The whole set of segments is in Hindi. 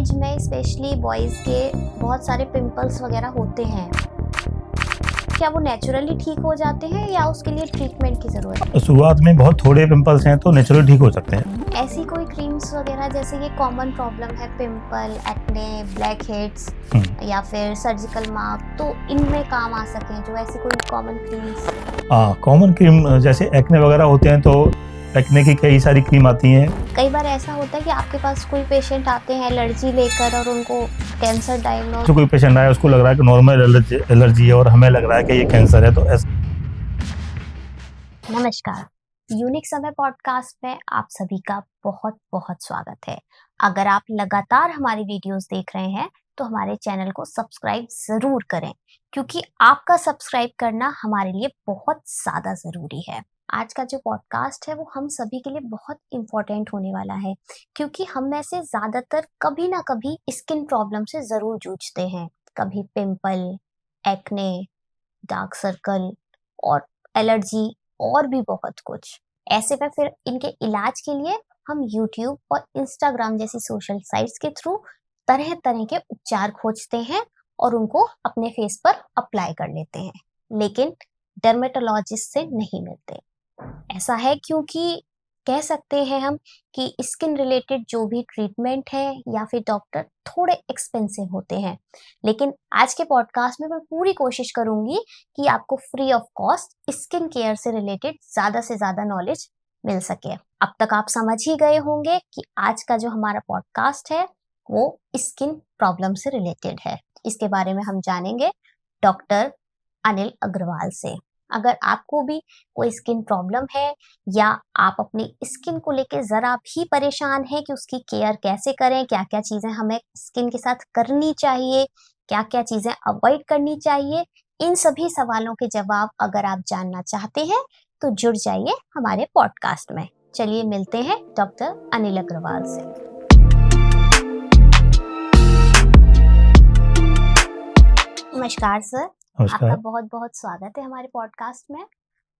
एज में स्पेशली बॉयज़ के बहुत सारे पिंपल्स वगैरह होते हैं। क्या वो नेचुरली ठीक हो जाते हैं या उसके लिए ट्रीटमेंट की ज़रूरत है? शुरुआत में बहुत थोड़े पिंपल्स हैं तो नेचुरली ठीक हो सकते हैं। ऐसी कोई क्रीम्स वगैरह जैसे ये कॉमन प्रॉब्लम है पिंपल, एक्ने, ब्लैक हेड्स या फिर सर्जिकल मार्क, तो इनमें काम आ सकें जो ऐसी कोई कॉमन क्रीम्स? कॉमन क्रीम जैसे एक्ने वगैरह होते हैं तो एक्ने की कई सारी क्रीम आती हैं। कई बार ऐसा होता है कि आपके पास कोई पेशेंट आते हैं एलर्जी लेकर और उनको कैंसर डायग्नोज। जो कोई पेशेंट आया उसको लग रहा है कि नॉर्मल एलर्जी है और हमें लग रहा है कि ये कैंसर है, तो नमस्कार, यूनिक समय पॉडकास्ट में आप सभी का बहुत बहुत स्वागत है। अगर आप लगातार हमारी वीडियोस देख रहे हैं तो हमारे चैनल को सब्सक्राइब जरूर करें, क्योंकि आपका सब्सक्राइब करना हमारे लिए बहुत ज़्यादा ज़रूरी है। आज का जो पॉडकास्ट है वो हम सभी के लिए बहुत इम्पोर्टेंट होने वाला है, क्योंकि हम में से ज़्यादातर कभी ना कभी स्किन प्रॉब्लम से ज़रूर जूझते हैं। कभी पिंपल, एक्ने, डार्क सर्कल और एलर्जी और भी बहुत कुछ। ऐसे में फिर इनके इलाज के लिए हम YouTube और Instagram जैसी सोशल साइट्स के थ्रू तरह तरह के उपचार खोजते हैं और उनको अपने फेस पर अप्लाई कर लेते हैं, लेकिन डर्मेटोलॉजिस्ट से नहीं मिलते। ऐसा है क्योंकि कह सकते हैं हम कि स्किन रिलेटेड जो भी ट्रीटमेंट है या फिर डॉक्टर थोड़े एक्सपेंसिव होते हैं। लेकिन आज के पॉडकास्ट में मैं पूरी कोशिश करूंगी कि आपको free of cost skin care से रिलेटेड ज़्यादा से ज़्यादा नॉलेज मिल सके। अब तक आप समझ ही गए होंगे कि आज का जो हमारा पॉडकास्ट है वो स्किन प्रॉब्लम से रिलेटेड है। इसके बारे में हम जानेंगे डॉक्टर अनिल अग्रवाल से। अगर आपको भी कोई स्किन प्रॉब्लम है या आप अपनी स्किन को लेके ज़रा भी परेशान हैं कि उसकी केयर कैसे करें, क्या क्या चीज़ें हमें स्किन के साथ करनी चाहिए, क्या क्या चीज़ें अवॉइड करनी चाहिए, इन सभी सवालों के जवाब अगर आप जानना चाहते हैं तो जुड़ जाइए हमारे पॉडकास्ट में। चलिए मिलते हैं डॉक्टर अनिल अग्रवाल से। नमस्कार सर। नमस्कार। आपका बहुत बहुत स्वागत है हमारे पॉडकास्ट में।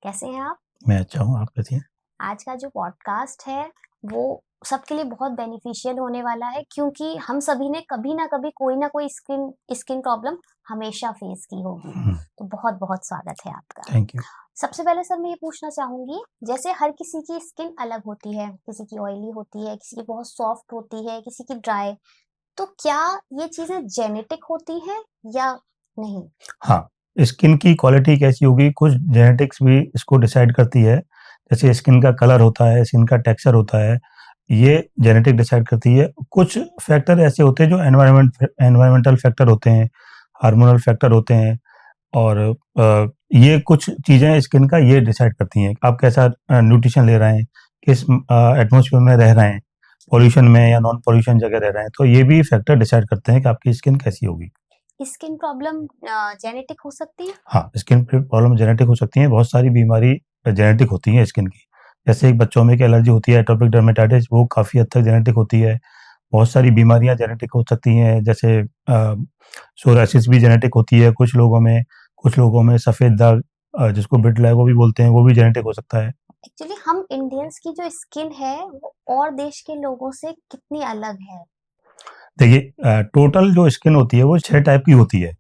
कैसे हैं आप? मैं अच्छा हूँ, आप कैसी हैं? आज का जो पॉडकास्ट है वो सबके लिए बहुत बेनिफिशियल होने वाला है, क्योंकि हम सभी ने कभी ना कभी कोई ना कोई स्किन प्रॉब्लम हमेशा फेस की होगी। तो बहुत बहुत स्वागत है आपका। Thank you. सबसे पहले सर मैं ये पूछना चाहूंगी, जैसे हर किसी की स्किन अलग होती है, किसी की ऑयली होती है, किसी की बहुत सॉफ्ट होती है, किसी की ड्राई, तो क्या ये चीजें जेनेटिक होती हैं या नहीं? हाँ, स्किन की क्वालिटी कैसी होगी कुछ जेनेटिक्स भी इसको डिसाइड करती है। जैसे स्किन का कलर होता है, स्किन का टेक्सचर होता है, ये जेनेटिक डिसाइड करती है। कुछ फैक्टर ऐसे होते हैं जो एनवायरमेंटल फैक्टर होते हैं, हार्मोनल फैक्टर होते हैं, और ये कुछ चीज़ें स्किन का ये डिसाइड करती हैं। आप कैसा न्यूट्रिशन ले रहे हैं, किस एटमॉस्फेयर में रह रहे हैं, पॉल्यूशन में या नॉन पॉल्यूशन जगह रह रहे हैं, तो ये भी फैक्टर डिसाइड करते हैं कि आपकी स्किन कैसी होगी। स्किन प्रॉब्लम जेनेटिक हो सकती है? हाँ, स्किन प्रॉब्लम जेनेटिक हो सकती है। बहुत सारी बीमारी जेनेटिक होती है स्किन की। जैसे एक बच्चों में एक एलर्जी होती है, एटोपिक डर्मेटाइटिस, वो काफ़ी हद तक जेनेटिक होती है। बहुत सारी बीमारियाँ जेनेटिक हो सकती हैं, जैसे सोरायसिस भी जेनेटिक होती है कुछ लोगों में। कुछ लोगों में सफ़ेद दाग, जिसको विटिलिगो भी बोलते हैं, वो भी जेनेटिक हो सकता है। एक्चुअली हम इंडियंस की जो स्किन है वो और देश के लोगों से कितनी अलग है? देखिए, टोटल जो स्किन होती है वो 6 टाइप की होती है।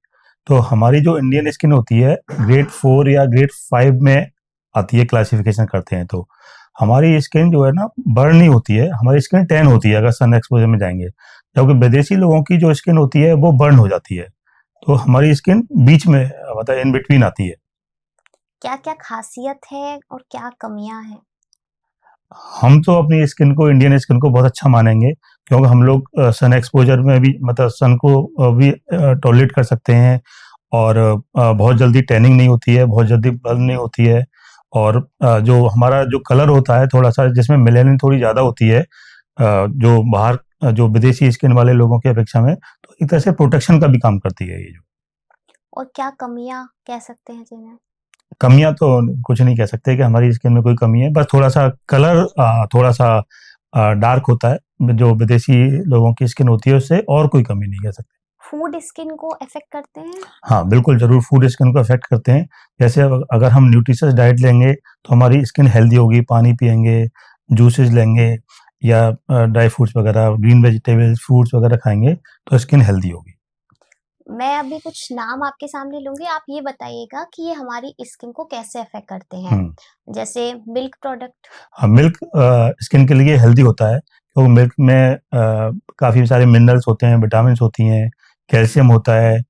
तो हमारी जो इंडियन स्किन होती है ग्रेड 4 या ग्रेड 5 में आती है, क्लासिफिकेशन करते हैं तो। हमारी स्किन जो है ना बर्न नहीं होती है, हमारी स्किन टैन होती है अगर सन एक्सपोजर में जाएंगे, जबकि विदेशी लोगों की जो स्किन होती है वो बर्न हो जाती है। तो हमारी स्किन बीच में, मतलब इन बिटवीन आती है। क्या क्या खासियत है और क्या कमियां हैं? हम तो अपनी स्किन को, इंडियन स्किन को बहुत अच्छा मानेंगे, क्योंकि हम लोग सन एक्सपोजर में भी, मतलब सन को भी टॉलरेट कर सकते हैं, और बहुत जल्दी टैनिंग नहीं होती है, बहुत जल्दी बर्न नहीं होती है, और जो हमारा जो कलर होता है थोड़ा सा, जिसमें मेलानिन थोड़ी ज़्यादा होती है, जो बाहर जो विदेशी स्किन वाले लोगों की अपेक्षा में, तो एक तरह से प्रोटेक्शन का भी काम करती है ये जो। और क्या कमियां कह सकते हैं जिन्हें? कमियां तो कुछ नहीं कह सकते कि हमारी स्किन में कोई कमी है, बस थोड़ा सा कलर थोड़ा सा डार्क होता है जो विदेशी लोगों की स्किन होती है, उससे और कोई कमी नहीं कह सकते। फूड स्किन को अफेक्ट करते हैं? हाँ, बिल्कुल ज़रूर फूड स्किन को अफेक्ट करते हैं। जैसे अगर हम न्यूट्रिशियस डाइट लेंगे तो हमारी स्किन हेल्दी होगी, पानी पिएंगे, जूसेस लेंगे, या ड्राई फ्रूट्स वगैरह, ग्रीन वेजिटेबल्स, फ्रूट्स वगैरह खाएँगे तो स्किन हेल्दी होगी। मैं अभी कुछ नाम आपके सामने लूँगी, आप ये बताइएगा कि ये हमारी स्किन को कैसे अफ़ेक्ट करते हैं? हुँ। जैसे मिल्क प्रोडक्ट। हाँ, मिल्क स्किन के लिए हेल्दी होता है, तो मिल्क में काफ़ी सारे मिनरल्स होते हैं, विटामिन्स होती हैं, कैल्शियम होता है,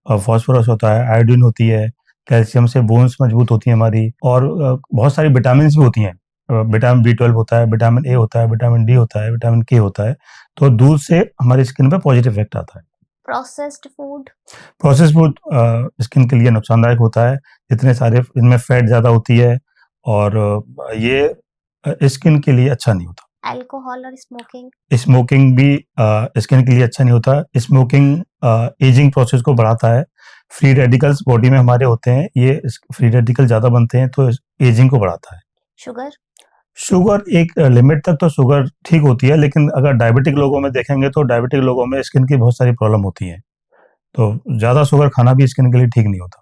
फास्फोरस होता है, आयोडीन होती है, कैल्शियम से बोन्स मजबूत होती हैं हमारी, और बहुत सारी विटामिन्स भी होती हैं। विटामिन बी 12 होता है, विटामिन ए होता है, विटामिन डी होता है, विटामिन के होता है, तो दूध से हमारी स्किन पे पॉजिटिव इफ़ेक्ट आता है। Processed food. Processed food skin के लिए नुकसानदायक होता है, इतने सारे इनमें फैट ज़्यादा होती है, और ये स्किन के लिए अच्छा नहीं होता। अल्कोहल और स्मोकिंग। स्मोकिंग भी स्किन के लिए अच्छा नहीं होता। स्मोकिंग एजिंग प्रोसेस को बढ़ाता है। फ्री रेडिकल्स बॉडी में हमारे होते हैं, ये फ्री रेडिकल ज़्यादा बनते हैं तो एजिंग को बढ़ाता है। शुगर। शुगर एक लिमिट तक तो शुगर ठीक होती है, लेकिन अगर डायबिटिक लोगों में देखेंगे तो डायबिटिक लोगों में स्किन की बहुत सारी प्रॉब्लम होती हैं। तो ज़्यादा शुगर खाना भी स्किन के लिए ठीक नहीं होता।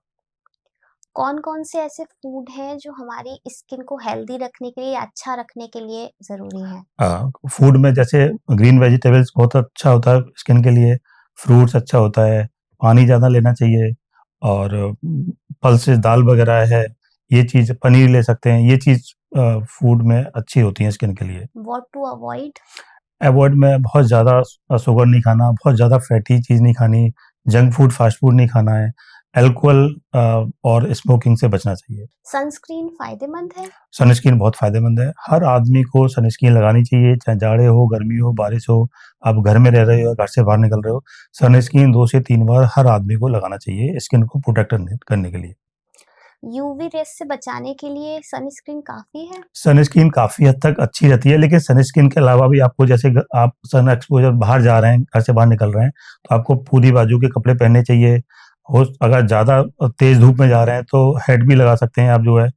कौन-कौन से ऐसे फूड हैं जो हमारी स्किन को हेल्दी रखने के लिए, अच्छा रखने के लिए ज़रूरी हैं? फूड में जैसे ग्रीन वेजिटेबल्स बहुत अच्छा होता है स्किन के लिए, फ्रूट्स अच्छा होता है, पानी ज़्यादा लेना चाहिए, और पल्सेस दाल वगैरह है, ये चीज़ पनीर ले सकते हैं, ये चीज़ फूड में अच्छी होती हैं स्किन के लिए। What to avoid? अवॉइड में बहुत ज़्यादा शुगर नहीं खाना, बहुत ज़्यादा फैटी चीज़ नहीं खानी, जंक फूड, फास्ट फूड नहीं खाना है, अल्कोहल और स्मोकिंग से बचना चाहिए। सनस्क्रीन फ़ायदेमंद है? सनस्क्रीन बहुत फ़ायदेमंद है। हर आदमी को सनस्क्रीन लगानी चाहिए, चाहे जाड़े हो, गर्मी हो, बारिश हो, आप घर में रह रहे हो या घर से बाहर निकल रहे हो, सनस्क्रीन 2 से 3 बार हर आदमी को लगाना चाहिए, स्किन को प्रोटेक्ट करने के लिए। यूवी रेज़ से बचाने के लिए सनस्क्रीन काफ़ी है? सनस्क्रीन काफ़ी हद तक अच्छी रहती है, लेकिन सनस्क्रीन के अलावा भी आपको, जैसे आप सन एक्सपोज़र बाहर जा रहे हैं, घर से बाहर निकल रहे हैं, तो आपको पूरी बाजू के कपड़े पहनने चाहिए। हो अगर ज़्यादा तेज़ धूप में जा रहे हैं, तो हैट भी लगा सकते हैं आप जो है,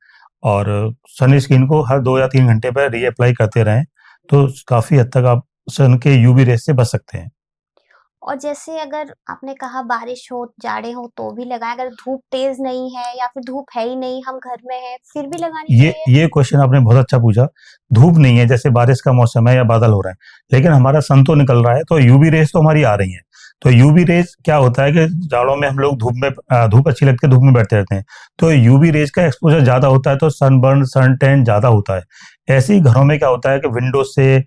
और सनस्क्रीन को हर 2 या 3 घंटे पे रीअप्लाई करते रहें, तो काफ़ी हद तक आप सन के यूवी रेज़ से बच सकते हैं। और जैसे अगर आपने कहा बारिश हो, जाड़े हो तो भी लगाएँ, अगर धूप तेज़ नहीं है या फिर धूप है ही नहीं, हम घर में हैं, फिर भी लगानी ये चाहिए? ये क्वेश्चन आपने बहुत अच्छा पूछा। धूप नहीं है, जैसे बारिश का मौसम है या बादल हो रहा है, लेकिन हमारा सन तो निकल रहा है, तो यूवी रेज़ तो हमारी आ रही हैं। तो यूवी रेज़ क्या होता है कि जाड़ों में हम लोग धूप अच्छी लगती है, धूप में बैठते रहते हैं। तो यूवी रेज़ का एक्सपोज़र ज़्यादा होता है, तो सनबर्न, सन टैन ज़्यादा होता है। ऐसे ही घरों में क्या होता है कि विंडो से,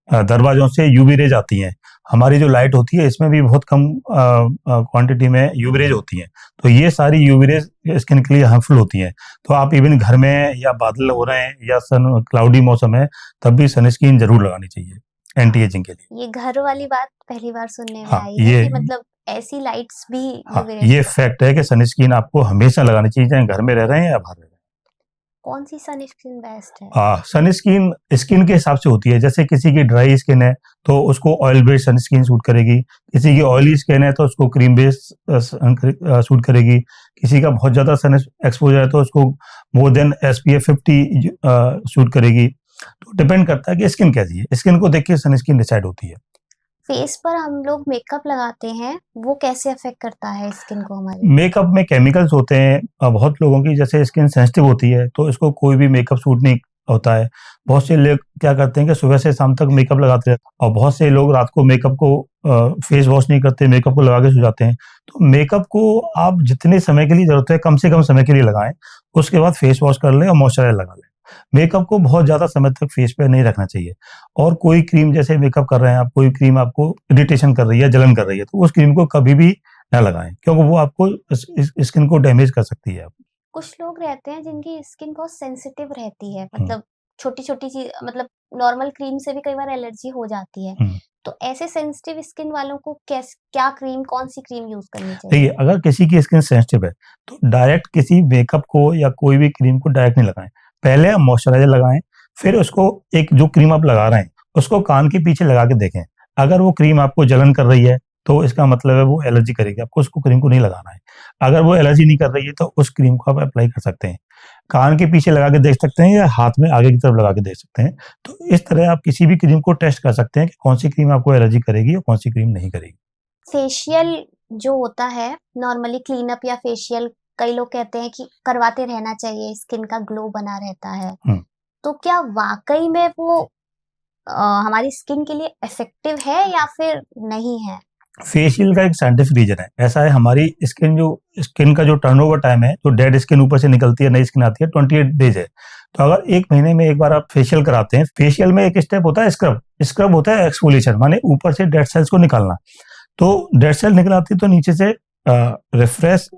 दरवाज़ों से यूवी रेज़ आती हैं। हमारी जो लाइट होती है, इसमें भी बहुत कम क्वांटिटी में यूवी रेज़ होती हैं। तो ये सारी यूवी रेज़ स्किन के लिए हार्मफुल होती हैं। तो आप इवन घर में, या बादल हो रहे हैं या क्लाउडी मौसम है, तब भी सनस्क्रीन ज़रूर लगानी चाहिए एंटी एजिंग के लिए। ये घर वाली बात पहली बार सुनने में हाँ, आई है ये कि मतलब ऐसी लाइट्स भी हाँ, यूवी रेज़ ये को। फैक्ट है कि सनस्क्रीन आपको हमेशा लगानी चाहिए, चाहे घर में रह रहे हैं या बाहर रह रहे हैं। कौन-सी सनस्क्रीन बेस्ट है? सनस्क्रीन स्किन के हिसाब से होती है, जैसे किसी की ड्राई स्किन है, तो उसको ऑयल बेस्ड सनस्क्रीन सूट करेगी, किसी की ऑयली स्किन है तो उसको क्रीम बेस्ड सूट करेगी, किसी का बहुत ज़्यादा सन एक्सपोज़र है तो उसको मोर देन एसपीएफ 50 सूट करेगी। तो डिपेंड करता है कि स्किन कैसी है, स्किन को देख के सनस्क्रीन डिसाइड होती है। फेस पर हम लोग मेकअप लगाते हैं, वो कैसे अफ़ेक्ट करता है स्किन को हमारी? मेकअप में केमिकल्स होते हैं, बहुत लोगों की जैसे स्किन सेंसिटिव होती है, तो इसको कोई भी मेकअप सूट नहीं होता है। बहुत से लोग क्या करते हैं कि सुबह से शाम तक मेकअप लगाते रहते हैं, और बहुत से लोग रात को मेकअप को फेस वॉश नहीं करते, मेकअप को लगा के सो जाते हैं। तो मेकअप को आप जितने समय के लिए ज़रूरत है, कम से कम समय के लिए लगाएँ, उसके बाद फेस वॉश कर लें और मॉइस्चराइज़र लगा लें। मेकअप को बहुत ज़्यादा समय तक फेस पे नहीं रखना चाहिए, और कोई क्रीम, जैसे मेकअप कर रहे हैं आप, कोई क्रीम आपको इरिटेशन कर रही है, जलन कर रही है, तो उस क्रीम को कभी भी ना लगाएँ, क्योंकि वो आपको स्किन को डैमेज कर सकती है। कुछ लोग रहते हैं जिनकी स्किन बहुत सेंसिटिव रहती है, हुँ, मतलब छोटी-छोटी चीज़, मतलब नॉर्मल क्रीम से भी कई बार एलर्जी हो जाती है। हुँ। तो ऐसे सेंसिटिव स्किन वालों को क्या क्रीम, कौन-सी क्रीम यूज़ करनी देखिए, चाहिए? अगर किसी की स्किन सेंसिटिव है, तो डायरेक्ट किसी मेकअप को या कोई भी क्रीम को डायरेक्ट नहीं लगाएँ। पहले आप मॉइस्चराइज़र लगाएँ, फिर उसको, एक जो क्रीम आप लगा रहे हैं, उसको कान के पीछे लगा के देखें। अगर वो क्रीम आपको जलन कर रही है, तो इसका मतलब है वो एलर्जी करेगी, आपको उसको क्रीम को नहीं लगाना है। अगर वो एलर्जी नहीं कर रही है, तो उस क्रीम को आप अप्लाई कर सकते हैं। कान के पीछे लगा के देख सकते हैं, या हाथ में आगे की तरफ लगा के देख सकते हैं। तो इस तरह आप किसी भी क्रीम को टेस्ट कर सकते हैं कि कौन-सी क्रीम आपको एलर्जी करेगी और कौन-सी क्रीम नहीं करेगी। फेशियल जो होता है, नॉर्मली क्लीनअप या फेशियल, कई लोग कहते हैं कि करवाते रहना चाहिए, स्किन का ग्लो बना रहता है। हुँ। तो क्या वाक़ई में वो हमारी स्किन के लिए इफेक्टिव है या फिर नहीं है? फेशियल का एक साइंटिफिक रीजन है, ऐसा है हमारी स्किन का जो टर्नओवर टाइम है, जो डेड स्किन ऊपर से निकलती है नई स्किन आती है 28 डेज है। तो अगर 1 महीने में एक बार आप फेशियल कराते हैं, फेशियल में एक स्टेप होता है स्क्रब होता है एक्सफोलिएशन, माने ऊपर से डेड सेल्स को निकालना। तो डेड सेल निकल आती है तो नीचे से रिफ्रेश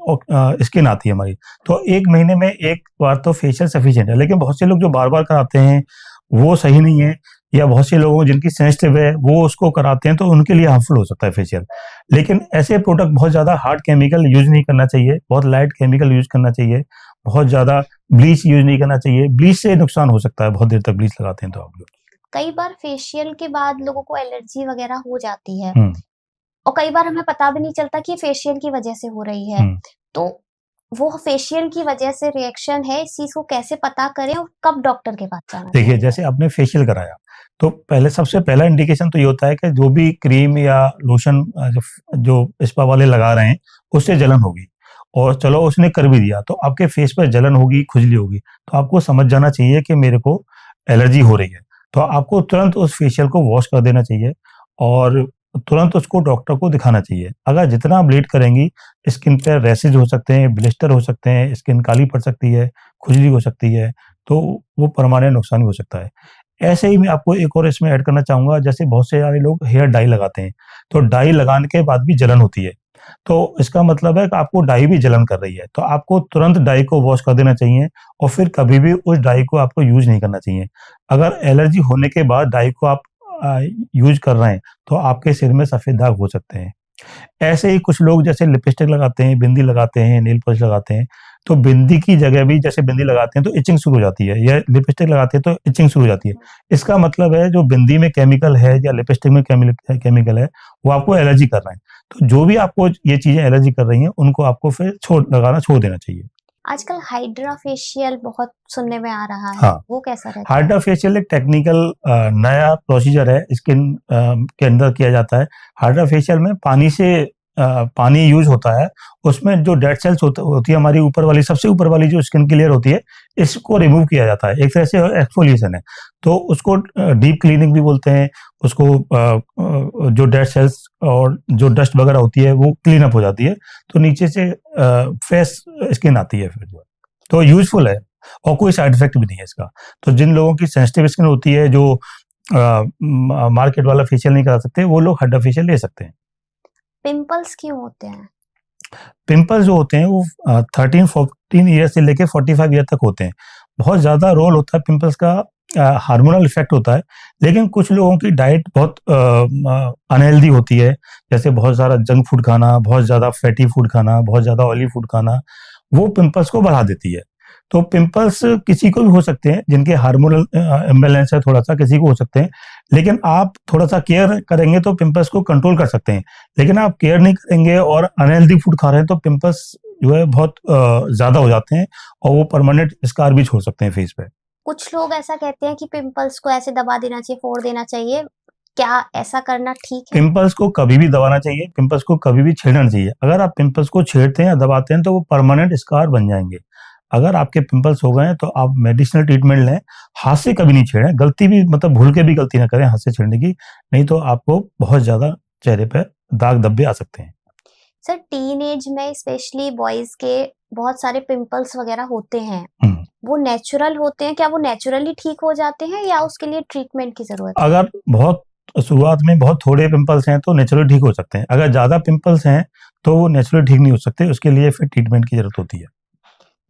स्किन आती है हमारी। तो 1 महीने में एक बार तो फेशियल सफिशिएंट है, लेकिन बहुत से लोग जो बार-बार कराते हैं वो सही नहीं है, या बहुत से लोगों जिनकी सेंसिटिव है वो उसको कराते हैं तो उनके लिए हार्मफुल हो सकता है फेशियल। लेकिन ऐसे प्रोडक्ट बहुत ज़्यादा हार्ड केमिकल यूज़ नहीं करना चाहिए, बहुत लाइट केमिकल यूज़ करना चाहिए, बहुत ज़्यादा ब्लीच यूज़ नहीं करना चाहिए। ब्लीच से नुकसान हो सकता है, बहुत देर तक ब्लीच लगाते हैं तो आप लोग। कई बार फेशियल के बाद लोगों को एलर्जी वगैरह हो जाती है हुँ, और कई बार हमें पता भी नहीं चलता कि ये फेशियल की वजह से हो रही है। हुँ। तो वो फेशियल की वजह से रिएक्शन है, इस चीज़ को कैसे पता करें और कब डॉक्टर के पास जाना देखिए, चाहिए? जैसे आपने फेशियल कराया, तो सबसे पहला इंडिकेशन तो ये होता है कि जो भी क्रीम या लोशन जो स्पा वाले लगा रहे हैं, उससे जलन होगी। और चलो उसने कर भी दिया, तो आपके फेस पे जलन होगी, खुजली होगी, तो आपको समझ जाना चाहिए कि मेरे को एलर्जी हो रही है। तो आपको तुरंत उस फेशियल को वॉश कर देना चाहिए और तुरंत उसको डॉक्टर को दिखाना चाहिए। अगर जितना आप लेट करेंगी, स्किन पे रैशेज़ हो सकते हैं, ब्लिस्टर हो सकते हैं, स्किन काली पड़ सकती है, खुजली हो सकती है, तो वो परमानेंट नुकसान भी हो सकता है। ऐसे ही मैं आपको एक और इसमें ऐड करना चाहूँगा, जैसे बहुत से सारे लोग हेयर डाई लगाते हैं, तो डाई लगाने के बाद भी जलन होती है। तो इसका मतलब है कि आपको डाई भी जलन कर रही है, तो आपको तुरंत डाई को वॉश कर देना चाहिए और फिर कभी भी उस डाई को आपको यूज़ नहीं करना चाहिए। अगर एलर्जी होने के बाद डाई को आप यूज़ कर रहे हैं, तो आपके सिर में सफ़ेद दाग हो सकते हैं। ऐसे ही कुछ लोग जैसे लिपस्टिक लगाते हैं, बिंदी लगाते हैं, नेल पॉलिश लगाते हैं, तो बिंदी की जगह भी जैसे बिंदी लगाते हैं तो इचिंग शुरू हो जाती है, या लिपस्टिक लगाते हैं तो इचिंग शुरू हो जाती है। इसका मतलब है जो बिंदी में केमिकल है या लिपस्टिक में केमिकल है, वो आपको एलर्जी कर रहा है। तो जो भी आपको ये चीज़ें एलर्जी कर रही हैं, उनको आपको फिर छोड़ देना चाहिए। आजकल हाइड्रा फेशियल बहुत सुनने में आ रहा है, हाँ। वो कैसा रहता है? हाइड्रा फेशियल एक टेक्निकल नया प्रोसीजर है, स्किन के अंदर किया जाता है। हाइड्रा फेशियल में पानी यूज़ होता है, उसमें जो डेड सेल्स होती है हमारी ऊपर वाली, सबसे ऊपर वाली जो स्किन की लेयर होती है, इसको रिमूव किया जाता है। एक तरह से एक्सफोलिएशन है। तो उसको डीप क्लीनिंग भी बोलते हैं, उसको जो डेड सेल्स और जो डस्ट वगैरह होती है वो क्लीन अप हो जाती है, तो नीचे से फ्रेश स्किन आती है फिर जो है। तो यूज़फुल है और कोई साइड इफ़ेक्ट भी नहीं है इसका। तो जिन लोगों की सेंसिटिव स्किन होती है, जो मार्केट वाला फेशियल नहीं करा सकते, वो लोग हाइड्रा फेशियल ले सकते हैं। पिंपल्स क्यों होते हैं? पिंपल्स जो होते हैं वो 13-14 ईयर से लेके 45 ईयर तक होते हैं। बहुत ज़्यादा रोल होता है पिंपल्स का, हार्मोनल इफ़ेक्ट होता है, लेकिन कुछ लोगों की डाइट बहुत अनहेल्दी होती है, जैसे बहुत सारा जंक फूड खाना, बहुत ज़्यादा फैटी फूड खाना, बहुत ज़्यादा ऑयली फूड खाना, वो पिंपल्स को बढ़ा देती है। तो पिंपल्स किसी को भी हो सकते हैं, जिनके हार्मोनल इम्बैलेंस है थोड़ा-सा, किसी को हो सकते हैं, लेकिन आप थोड़ा-सा केयर करेंगे तो पिंपल्स को कंट्रोल कर सकते हैं। लेकिन आप केयर नहीं करेंगे और अनहेल्दी फूड खा रहे हैं तो पिंपल्स जो है बहुत ज़्यादा हो जाते हैं और वो परमानेंट स्कार भी छोड़ सकते हैं फेस पे। कुछ लोग ऐसा कहते हैं कि पिंपल्स को ऐसे दबा देना चाहिए, फोड़ देना चाहिए। क्या ऐसा करना ठीक है? पिंपल्स को कभी भी दबाना चाहिए, पिंपल्स को कभी भी छेड़ना नहीं चाहिए। अगर आप पिंपल्स को छेड़ते हैं या दबाते हैं तो वो परमानेंट स्कार बन जाएँगे। अगर आपके पिंपल्स हो गए हैं तो आप मेडिसिनल ट्रीटमेंट लें, हाथ से कभी नहीं छेड़ें, गलती भी मतलब भूल के भी गलती ना करें हाथ से छेड़ने की, नहीं तो आपको बहुत ज़्यादा चेहरे पे दाग धब्बे आ सकते हैं। सर टीन एज में स्पेशली बॉयज़ के बहुत सारे पिंपल्स वगैरह होते हैं। हुँ। वो नेचुरल होते हैं? क्या वो नेचुरली ठीक हो जाते हैं या उसके लिए ट्रीटमेंट की ज़रूरत है? अगर बहुत शुरुआत में बहुत थोड़े पिंपल्स हैं तो नेचुरली ठीक हो सकते हैं। अगर ज़्यादा पिंपल्स हैं तो वो नेचुरली ठीक नहीं हो सकते, उसके लिए फिर ट्रीटमेंट की ज़रूरत होती है।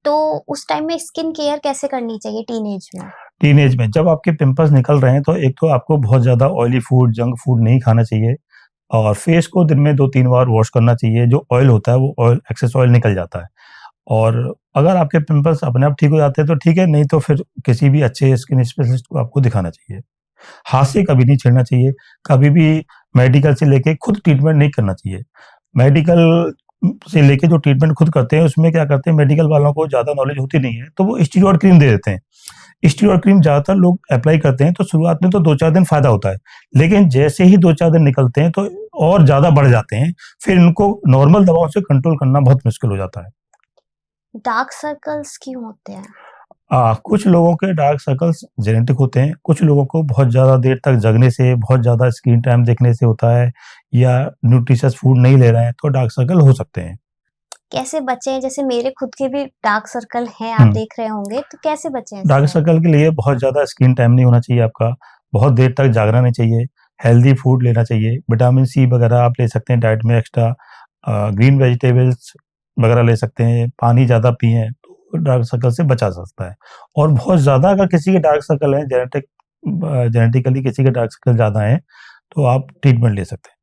तो उस टाइम में स्किन केयर कैसे करनी चाहिए टीन एज में? टीनेज में जब आपके पिंपल्स निकल रहे हैं तो एक तो आपको बहुत ज़्यादा ऑयली फूड, जंक फूड नहीं खाना चाहिए और फेस को दिन में 2-3 बार वॉश करना चाहिए। जो ऑयल होता है वो एक्सेस ऑयल निकल जाता है और अगर आपके पिंपल्स अपने आप ठीक हो जाते हैं तो ठीक है, नहीं तो फिर किसी भी अच्छे स्किन स्पेशलिस्ट को आपको दिखाना चाहिए। हाथ से कभी नहीं छेड़ना चाहिए, कभी भी मेडिकल से लेके खुद ट्रीटमेंट नहीं करना चाहिए। मेडिकल से लेके जो ट्रीटमेंट खुद करते हैं उसमें क्या करते हैं, मेडिकल वालों को ज़्यादा नॉलेज होती नहीं है, तो वो स्टीरॉयड क्रीम दे देते हैं। स्टीरॉयड क्रीम ज़्यादातर लोग अप्लाई करते हैं तो शुरुआत में तो 2-4 दिन फ़ायदा होता है, लेकिन जैसे ही 2-4 दिन निकलते हैं तो और ज़्यादा बढ़ जाते हैं, फिर इनको नॉर्मल दवाओं से कंट्रोल करना बहुत मुश्किल हो जाता है। डार्क सर्कल्स क्यों होते हैं? कुछ लोगों के डार्क सर्कल्स जेनेटिक होते हैं, कुछ लोगों को बहुत ज़्यादा देर तक जगने से, बहुत ज़्यादा स्क्रीन टाइम देखने से होता है, या न्यूट्रिशियस फूड नहीं ले रहे हैं तो डार्क सर्कल हो सकते हैं। कैसे बचें? जैसे मेरे खुद के भी डार्क सर्कल हैं, आप देख रहे होंगे, तो कैसे बचें डार्क इससे? सर्कल के लिए बहुत ज़्यादा स्क्रीन टाइम नहीं होना चाहिए आपका, बहुत देर तक जागना नहीं चाहिए, हेल्दी फूड लेना चाहिए, विटामिन सी वगैरह आप ले सकते हैं डाइट में एक्स्ट्रा, ग्रीन वेजिटेबल्स वगैरह ले सकते हैं, पानी ज़्यादा पिएँ तो डार्क सर्कल से बचा जा सकता है। और बहुत ज़्यादा अगर किसी के डार्क सर्कल हैं, जेनेटिकली किसी के डार्क सर्कल ज़्यादा हैं, तो आप ट्रीटमेंट ले सकते हैं।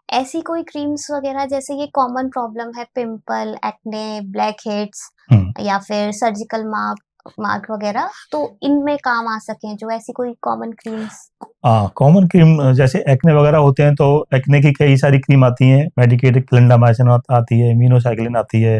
ऐसी कोई क्रीम्स वगैरह, जैसे ये कॉमन प्रॉब्लम है पिंपल, एक्ने, ब्लैक हेड्स हुँ। या फिर सर्जिकल मार्क मार्क वगैरह, तो इनमें काम आ सकें, जो ऐसी कोई कॉमन क्रीम्स? कॉमन क्रीम जैसे एक्ने वगैरह होते हैं तो एक्ने की कई सारी क्रीम आती हैं, मेडिकेटेड क्लिंडामाइसिन आती है, मिनोसाइक्लिन आती है,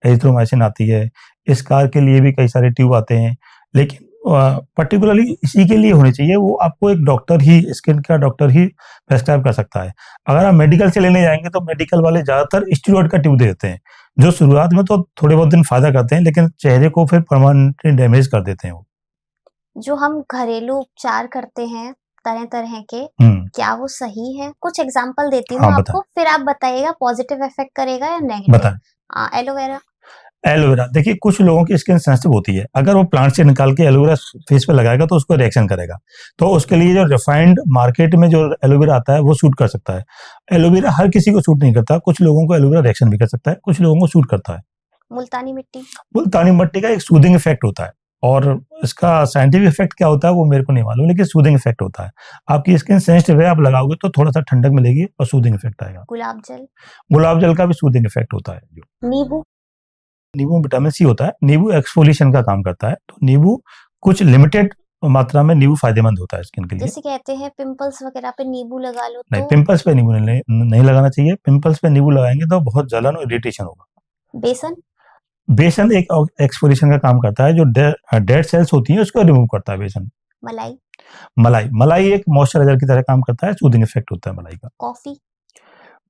एजिथ्रोमाइसिन आती है। स्कार के लिए भी कई सारे ट्यूब आते हैं, लेकिन पर्टिकुलरली इसी के लिए होनी चाहिए, वो आपको एक डॉक्टर ही, स्किन का डॉक्टर ही प्रेस्क्राइब कर सकता है। अगर आप मेडिकल से लेने जाएँगे तो मेडिकल वाले ज़्यादातर स्टेरॉइड का ट्यूब दे देते हैं, जो शुरुआत में तो थोड़े बहुत दिन फ़ायदा करते हैं, लेकिन चेहरे को फिर परमानेंटली डैमेज कर देते हैं वो। जो हम घरेलू उपचार करते हैं तरह-तरह के, हुँ। क्या वो सही है? कुछ एग्ज़ाम्पल देती हूँ हाँ, बताएँ। आपको, फिर आप बताइएगा पॉज़िटिव इफ़ेक्ट करेगा या नेगेटिव। बताएँ। एलोवेरा। एलोवेरा देखिए, कुछ लोगों की स्किन सेंसिटिव होती है, अगर वो प्लांट से निकाल के एलोवेरा फेस पे लगाएगा तो उसको रिएक्शन करेगा। तो उसके लिए जो रिफाइंड मार्केट में जो एलोवेरा आता है वो सूट कर सकता है। एलोवेरा हर किसी को सूट नहीं करता, कुछ लोगों को एलोवेरा रिएक्शन भी कर सकता है, कुछ लोगों को सूट करता है। मुल्तानी मिट्टी। मुल्तानी मिट्टी का एक सूदिंग इफेक्ट होता है, और इसका साइंटिफिक इफेक्ट क्या होता है वो मेरे को नहीं मालूम, लेकिन सूदिंग इफेक्ट होता है। आपकी स्किन सेंसिटिव है, आप लगाओगे तो थोड़ा-सा ठंडक मिलेगी और सूदिंग इफेक्ट आएगा। गुलाब जल। गुलाब जल का भी सूदिंग इफेक्ट होता है। नींबू। नींबू में विटामिन सी होता है, नींबू एक्सफोलिएशन का काम करता है, तो नींबू कुछ लिमिटेड मात्रा में नींबू फ़ायदेमंद होता है स्किन के लिए। जैसे कहते हैं पिंपल्स वगैरह पे नींबू लगा लो नहीं, तो? पिंपल्स पे नींबू नहीं लगाना चाहिए, पिंपल्स पे नींबू लगाएँगे तो बहुत जलन और इरिटेशन होगा। बेसन। बेसन एक एक्सफोलिएशन का काम करता है, जो डेड सेल्स होती हैं उसको रिमूव करता है बेसन। मलाई। मलाई एक मॉइस्चराइज़र की तरह काम करता है, सूदिंग इफेक्ट होता है मलाई का। कॉफ़ी।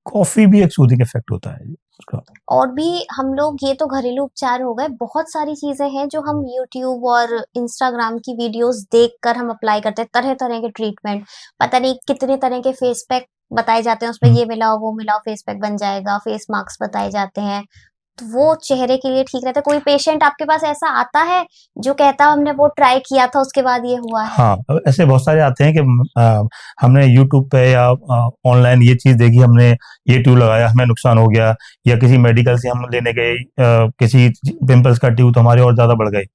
कॉफ़ी भी एक सूदिंग इफेक्ट होता है उसका। और भी हम लोग, ये तो घरेलू उपचार हो गए, बहुत सारी चीज़ें हैं जो हम यूट्यूब और इंस्टाग्राम की वीडियोज़ देखकर हम अप्लाई करते हैं, तरह-तरह के ट्रीटमेंट। पता नहीं कितने तरह के फेस पैक बताए जाते हैं, उसमें हुँ। ये मिलाओ, वो मिलाओ, फेस पैक बन जाएगा, फेस मास्क बताए जाते हैं। तो वो चेहरे के लिए ठीक रहता है। कोई पेशेंट आपके पास ऐसा आता है जो कहता है हमने वो ट्राई किया था, उसके बाद ये हुआ है? हाँ, ऐसे बहुत सारे आते हैं कि हमने यूट्यूब पे या ऑनलाइन ये चीज़ देखी, हमने ये ट्यूब लगाया, हमें नुकसान हो गया, या किसी मेडिकल से हम लेने गए किसी पिंपल्स का ट्यूब तो हमारे और ज़्यादा बढ़ गए।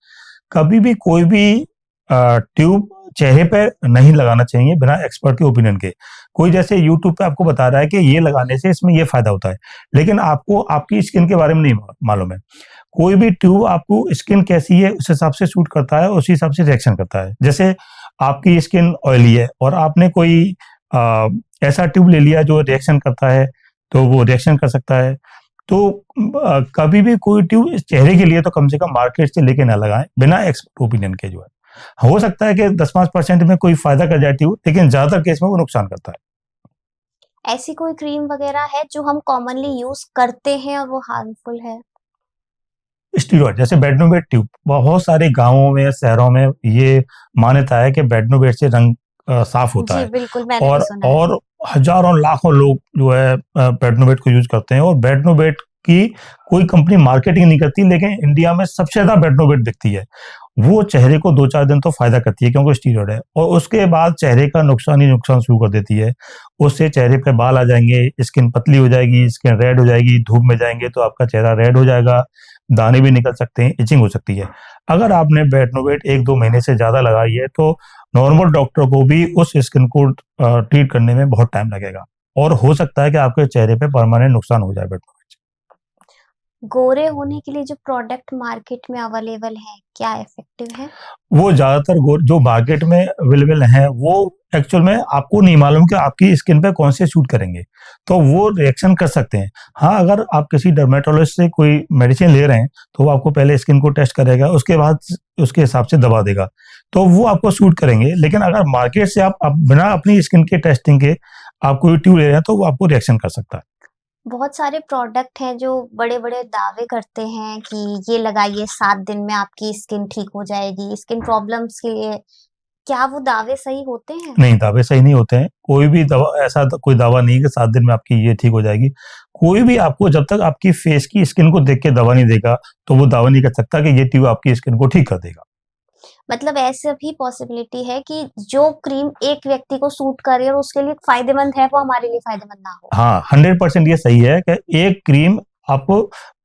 कभी भी कोई भी ट्यूब चेहरे पे नहीं लगाना चाहिए बिना एक्सपर्ट के ओपिनियन के। कोई जैसे यूट्यूब पे आपको बता रहा है कि ये लगाने से इसमें ये फ़ायदा होता है, लेकिन आपको आपकी स्किन के बारे में नहीं मालूम है। कोई भी ट्यूब आपको स्किन कैसी है उस हिसाब से सूट करता है, उसी हिसाब से रिएक्शन करता है। जैसे आपकी स्किन ऑयली है और आपने कोई अ, ऐसा ट्यूब ले लिया जो रिएक्शन करता है, तो वो रिएक्शन कर सकता है। तो कभी भी कोई ट्यूब इस चेहरे के लिए तो कम से कम मार्केट से लेके ना लगाएँ, बिना एक्सपर्ट ओपिनियन के जो है। हो सकता है कि 10-5% में कोई फ़ायदा कर जाए ट्यूब, लेकिन ज़्यादातर केस में वो नुकसान करता है। ऐसी कोई क्रीम वगैरह है जो हम कॉमनली यूज़ करते हैं और वो हार्मफुल है? स्टीरॉइड जैसे बेडनोवेट ट्यूब, बहुत सारे गाँवों में, शहरों में ये मान्यता है कि बेडनोवेट से रंग साफ होता जी, है, बिल्कुल, मैंने भी सुना है। और हज़ारों लाखों लोग जो है बेडनोवेट को यूज़ करते हैं, और बेडनोवेट की कोई कंपनी मार्केटिंग नहीं करती, लेकिन इंडिया में सबसे ज़्यादा बेडनोवेट बिकती है। वो चेहरे को 2-4 दिन तो फ़ायदा करती है क्योंकि स्टीरॉइड है, और उसके बाद चेहरे का नुकसान ही नुकसान शुरू कर देती है। उससे चेहरे पे बाल आ जाएँगे, स्किन पतली हो जाएगी, स्किन रेड हो जाएगी, धूप में जाएँगे तो आपका चेहरा रेड हो जाएगा, दाने भी निकल सकते हैं, इचिंग हो सकती है। अगर आपने बेडनोवेट 1-2 महीने से ज़्यादा लगाई है तो नॉर्मल डॉक्टर को भी उस स्किन को ट्रीट करने में बहुत टाइम लगेगा, और हो सकता है कि आपके चेहरे पे परमानेंट नुकसान हो जाए बेडनोवेट से। गोरे होने के लिए जो प्रोडक्ट मार्केट में अवेलेबल हैं, क्या इफ़ेक्टिव हैं? वो ज़्यादातर जो मार्केट में अवेलेबल हैं, वो एक्चुअल में आपको नहीं मालूम कि आपकी स्किन पे कौन से सूट करेंगे, तो वो रिएक्शन कर सकते हैं। हाँ, अगर आप किसी डर्मेटोलॉजिस्ट से कोई मेडिसिन ले रहे हैं, तो वो आपको पहले स्किन को टेस्ट करेगा, उसके बाद उसके हिसाब से दवा देगा, तो वो आपको सूट करेंगे। लेकिन अगर मार्केट से आप बिना अपनी स्किन के टेस्टिंग के आप कोई ट्यूब ले रहे हैं, तो वो आपको रिएक्शन कर सकता है। बहुत सारे प्रोडक्ट हैं जो बड़े-बड़े दावे करते हैं कि ये लगाइए 7 दिन में आपकी स्किन ठीक हो जाएगी, स्किन प्रॉब्लम्स के लिए। क्या वो दावे सही होते हैं? नहीं, दावे सही नहीं होते हैं। कोई भी दवा ऐसा तो कोई दावा नहीं है कि 7 दिन में आपकी ये ठीक हो जाएगी। कोई भी आपको जब तक आपकी फेस की स्किन को देख के दवा नहीं देगा, तो वो दावा नहीं कर सकता कि ये ट्यूब आपकी स्किन को ठीक कर देगा। मतलब ऐसे भी पॉसिबिलिटी है कि जो क्रीम एक व्यक्ति को सूट करे और उसके लिए फ़ायदेमंद है, वो हमारे लिए फ़ायदेमंद ना हो। हाँ, 100% ये सही है कि एक क्रीम आपको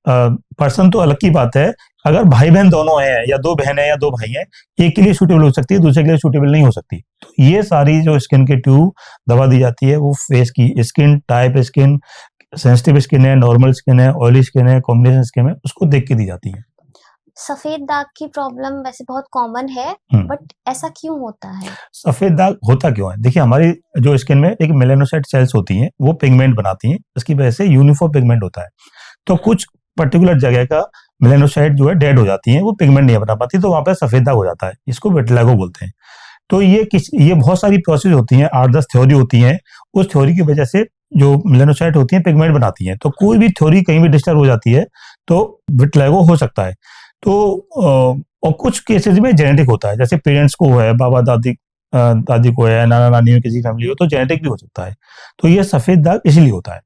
पर्सन तो अलग की बात है, अगर भाई-बहन दोनों हैं या 2 बहन हैं या 2 भाई हैं, एक के लिए सूटेबल हो सकती है, दूसरे के लिए सूटेबल नहीं हो सकती। तो ये सारी जो स्किन की ट्यूब दवा दी जाती है, वो फेस की skin type, skin sensitive skin है, नॉर्मल स्किन है, ऑयली स्किन है, कॉम्बिनेशन स्किन है, उसको देख के दी जाती है। सफ़ेद दाग की प्रॉब्लम वैसे बहुत कॉमन है, हुँ। बट ऐसा क्यों होता है? सफ़ेद दाग होता क्यों है? देखिए हमारी जो स्किन में एक मेलानोसाइट सेल्स होती हैं, वो पिगमेंट बनाती हैं, इसकी वजह से यूनिफॉर्म पिगमेंट होता है। तो कुछ पर्टिकुलर जगह का मेलानोसाइट जो है डेड हो जाती हैं, वो पिगमेंट नहीं बना पाती, तो वहाँ पे सफ़ेद दाग हो जाता है। इसको विटिलिगो बोलते हैं। तो ये बहुत सारी प्रोसेस होती हैं, 8-10 थ्योरी होती हैं, उस थ्योरी की वजह से जो मेलानोसाइट होती हैं पिगमेंट बनाती हैं। तो कोई भी थ्योरी कहीं भी डिस्टर्ब हो जाती है, तो विटिलिगो हो सकता है। तो और कुछ केसेज़ में जेनेटिक होता है, जैसे पेरेंट्स को है, दादी को है, नाना-नानी में किसी फैमिली हो, तो जेनेटिक भी हो सकता है। तो ये सफ़ेद दाग इसलिए होता है।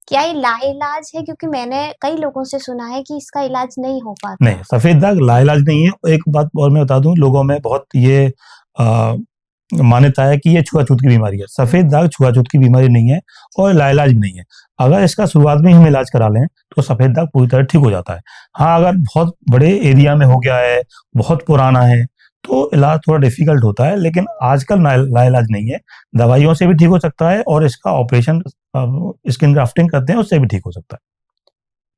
क्या ये लाइलाज है? क्योंकि मैंने कई लोगों से सुना है कि इसका इलाज नहीं हो नहीं, पाता। सफ़ेद दाग लाइलाज नहीं है। एक बात और मैं बता दूँ, लोगों में बहुत ये अ, मान्यता है कि ये छुआ-छूत की बीमारी है। सफ़ेद दाग छुआ-छूत की बीमारी नहीं है और लाइलाज भी नहीं है। अगर इसका शुरुआत में ही हम इलाज करा लें, तो सफ़ेद दाग पूरी तरह ठीक हो जाता है। हाँ, अगर बहुत बड़े एरिया में हो गया है, बहुत पुराना है, तो इलाज थोड़ा डिफ़िकल्ट होता है, लेकिन आजकल लाइलाज नहीं है। दवाइयों से भी ठीक हो सकता है और इसका ऑपरेशन स्किन ग्राफ्टिंग करते हैं, उससे भी ठीक हो सकता है।